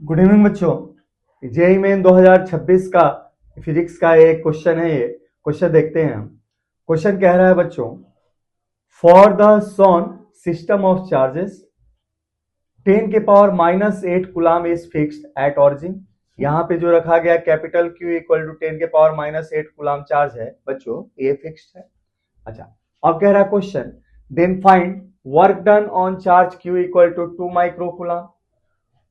Good evening बच्चों। JEE main 2026 का physics का एक क्वेश्चन है। ये क्वेश्चन देखते हैं हम। क्वेश्चन कह रहा है बच्चों, for the shown system of charges 10 के power -8 coulomb is fixed at origin. यहाँ पे जो रखा गया कैपिटल Q इक्वल टू 10 के पावर -8 कूलम चार्ज है बच्चों, ये फिक्स्ड है। अच्छा, अब कह रहा है question, then find work done on charge Q equal to 2 micro coulomb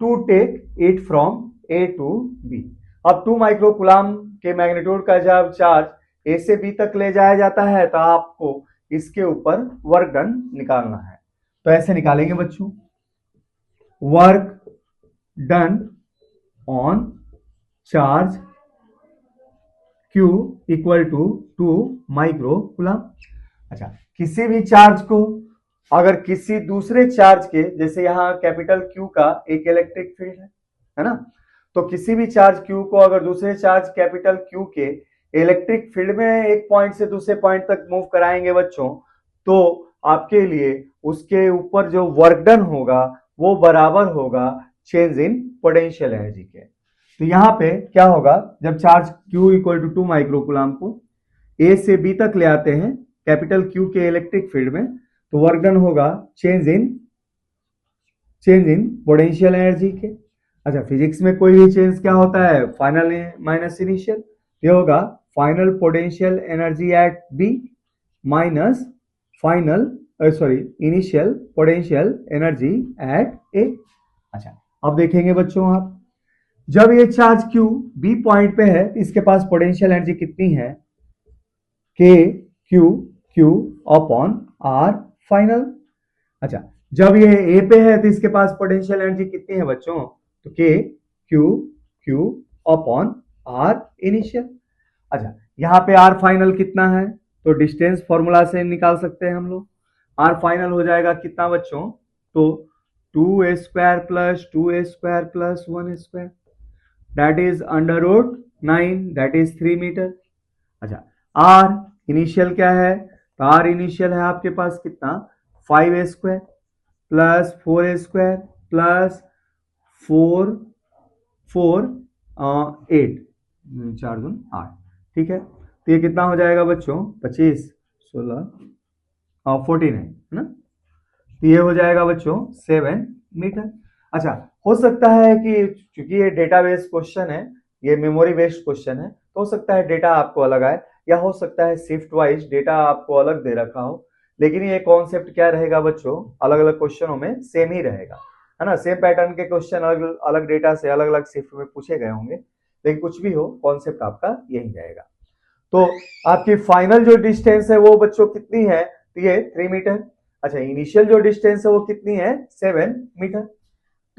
to take it from A to B. अब 2 माइक्रो कूलम के मैग्नीट्यूड का जब चार्ज ए से बी तक ले जाया जाता है तो आपको इसके ऊपर वर्क डन निकालना है। तो ऐसे निकालेंगे बच्चों, work done on charge Q equal to 2 micro coulomb. अच्छा, किसी भी चार्ज को अगर किसी दूसरे चार्ज के, जैसे यहाँ कैपिटल Q का एक इलेक्ट्रिक फील्ड है ना, तो किसी भी चार्ज Q को अगर दूसरे चार्ज कैपिटल Q के इलेक्ट्रिक फील्ड में एक पॉइंट से दूसरे पॉइंट तक मूव कराएंगे बच्चों, तो आपके लिए उसके ऊपर जो वर्क डन होगा वो बराबर होगा चेंज इन पोटेंशियल एनर्जी के। तो यहाँ पे क्या होगा, जब charge Q equal to 2 micro coulomb को A से B तक ले आते हैं कैपिटल Q के इलेक्ट्रिक फील्ड में, तो वर्क डन होगा चेंज इन पोटेंशियल एनर्जी के। अच्छा, फिजिक्स में कोई भी चेंज क्या होता है, फाइनल माइनस इनिशियल। ये होगा final potential energy at B minus final initial potential energy at A. अच्छा, अब देखेंगे बच्चों, आप जब ये चार्ज Q बी पॉइंट पे है, इसके पास पोटेंशियल एनर्जी कितनी है, के क्यू अपॉन आर फाइनल। अच्छा, जब ये ए पे है तो इसके पास पोटेंशियल एनर्जी कितनी है बच्चों, तो के क्यू अपॉन आर इनिशियल। अच्छा, यहाँ पे आर फाइनल कितना है, तो डिस्टेंस फॉर्मूला से निकाल सकते हैं हम लोग। आर फाइनल हो जाएगा कितना बच्चों, तो 2a square plus 2a square plus 1 square, that is √9, that is 3 metre. अच्छा, आर इनिशियल क्या है, तो आर इनिशियल है आपके पास कितना, 5a square plus 4a square plus 8, 4 दूनी 8, ठीक है। तो ये कितना हो जाएगा बच्चों, 25 16 14 है ना, तो ये हो जाएगा बच्चों 7 मीटर। अच्छा, हो सकता है कि चूंकि ये डेटा बेस्ड क्वेश्चन है, ये मेमोरी बेस्ड क्वेश्चन है, तो हो सकता है डेटा आपको अलग आए, या हो सकता है शिफ्ट वाइज डेटा आपको अलग दे रखा हो, लेकिन ये कॉन्सेप्ट क्या रहेगा बच्चों, अलग अलग क्वेश्चनों में सेम ही रहेगा, है ना। सेम पैटर्न के क्वेश्चन अलग अलग डेटा से अलग अलग शिफ्ट में पूछे गए होंगे, लेकिन कुछ भी हो कॉन्सेप्ट आपका यही रहेगा। तो आपकी फाइनल जो डिस्टेंस है वो बच्चों कितनी है, तो ये 3 मीटर। अच्छा, इनिशियल जो डिस्टेंस है वो कितनी है, 7 मीटर।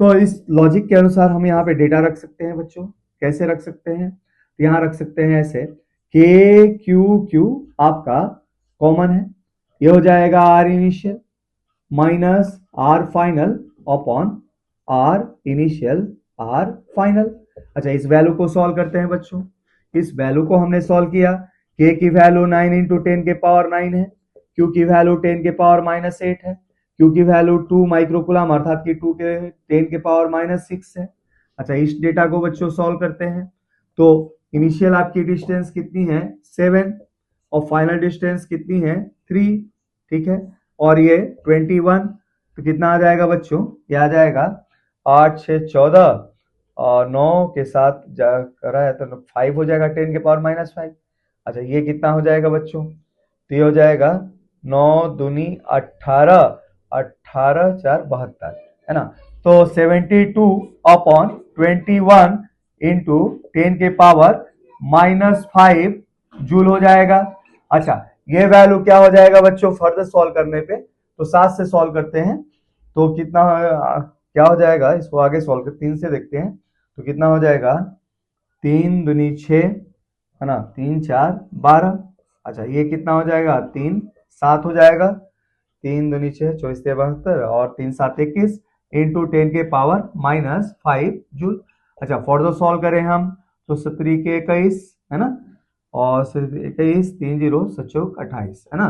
तो इस लॉजिक के अनुसार हम यहाँ पे डेटा रख सकते हैं बच्चों। कैसे रख सकते हैं, तो यहाँ रख सकते हैं ऐसे, के क्यू आपका कॉमन है, ये हो जाएगा r initial minus r final upon r initial r final. अच्छा, इस वैल्यू को सॉल्व करते हैं बच्चों। इस वैल्यू को हमने सॉल्व किया, के की वैल्यू 9 इंटू 10 के पावर 9 है, क्यू की वैल्यू 10 के पावर -8 है, क्यू की वैल्यू 2 माइक्रो कूलम अर्थात कि 2 के 10 के पावर -6 है। अच्छा, इस डेटा को बच्चों सॉल्व करते हैं, तो इनिशियल आपकी डिस्टेंस कितनी है, 7, और फाइनल डिस्टेंस कितनी है, 3, ठीक है, और ये 21, तो कितना आ जाएगा बच्चों, ये आ जाएगा 8 6 14 और 9 के साथ करा है तो 5 हो जाएगा, 10 के पावर -5। अच्छा, ये कितना हो जाएगा बच्चों, तो ये हो जाएगा 9 दूनी 18, 18 4 72, है ना। तो 72 अपॉन 21 इंटू 10 के पावर -5 जूल हो जाएगा। अच्छा, ये वैल्यू क्या हो जाएगा बच्चों, फर्दर सॉल्व करने पे, तो 7 से सॉल्व करते हैं तो कितना क्या हो जाएगा, इसको आगे सॉल्व कर 3 से देखते हैं, तो कितना हो जाएगा, 3 दूनी 6, है ना, 3 4 12। अच्छा, ये कितना हो जाएगा, 3 7 हो जाएगा, 3 दूनी 6 24 72 और 3 7 21 इंटू 10 के पावर -5 जूल। अच्छा, फर्दर सॉल्व करें हम तो 17 के 21, है ना, और 21 3 0 7 28, है ना,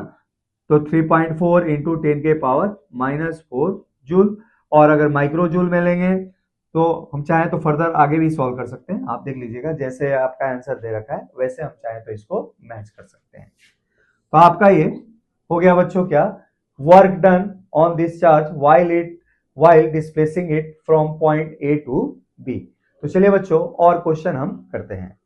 तो 3.4 इंटू 10 के पावर -4 जूल। और अगर माइक्रो जूल में लेंगे तो हम चाहें तो फर्दर आगे भी सॉल्व कर सकते हैं, आप देख लीजिएगा जैसे आपका आंसर दे रखा है वैसे हम चाहें तो इसको मैच कर सकते हैं। तो आपका ये हो गया बच्चों क्या, work done on this charge while displacing it from point A to B। तो चलिए बच्चों और क्वेश्चन हम करते हैं।